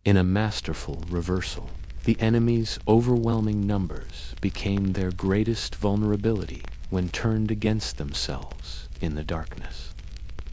In a masterful reversal, the enemy's overwhelming numbers became their greatest vulnerability when turned against themselves in the darkness.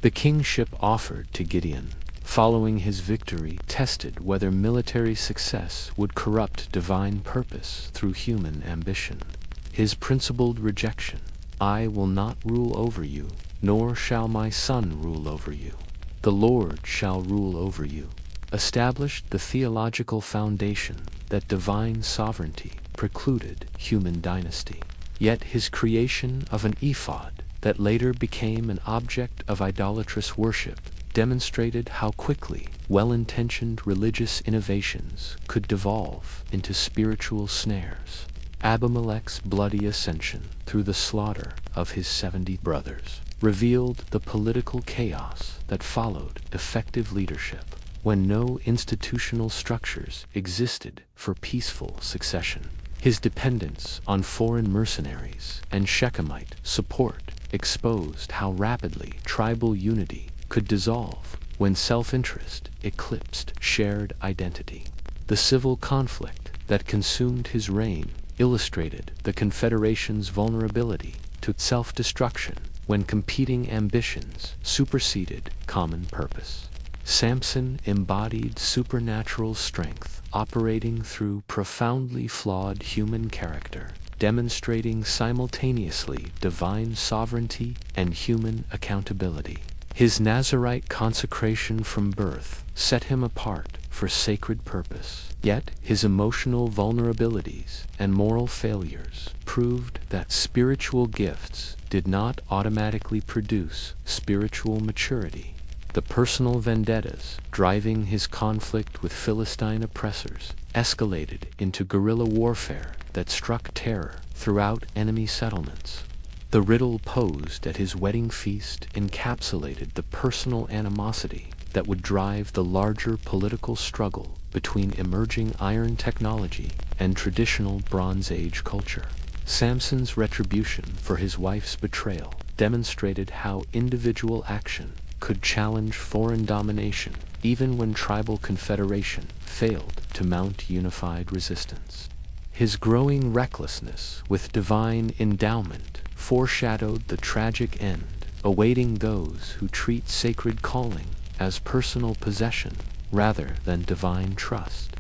The kingship offered to Gideon, following his victory, tested whether military success would corrupt divine purpose through human ambition. His principled rejection, "I will not rule over you, nor shall my son rule over you. The Lord shall rule over you," established the theological foundation that divine sovereignty precluded human dynasty. Yet his creation of an ephod that later became an object of idolatrous worship demonstrated how quickly well-intentioned religious innovations could devolve into spiritual snares. Abimelech's bloody ascension through the slaughter of his 70 brothers revealed the political chaos that followed effective leadership when no institutional structures existed for peaceful succession. His dependence on foreign mercenaries and Shechemite support exposed how rapidly tribal unity could dissolve when self-interest eclipsed shared identity. The civil conflict that consumed his reign illustrated the Confederation's vulnerability to self-destruction when competing ambitions superseded common purpose. Samson embodied supernatural strength operating through profoundly flawed human character, demonstrating simultaneously divine sovereignty and human accountability. His Nazirite consecration from birth set him apart for sacred purpose. Yet his emotional vulnerabilities and moral failures proved that spiritual gifts did not automatically produce spiritual maturity. The personal vendettas driving his conflict with Philistine oppressors escalated into guerrilla warfare that struck terror throughout enemy settlements. The riddle posed at his wedding feast encapsulated the personal animosity that would drive the larger political struggle between emerging iron technology and traditional Bronze Age culture. Samson's retribution for his wife's betrayal demonstrated how individual action could challenge foreign domination even when tribal confederation failed to mount unified resistance. His growing recklessness with divine endowment foreshadowed the tragic end awaiting those who treat sacred calling as personal possession rather than divine trust.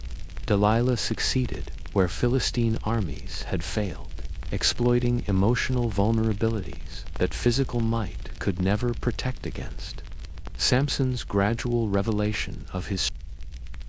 Delilah succeeded where Philistine armies had failed, exploiting emotional vulnerabilities that physical might could never protect against. Samson's gradual revelation of his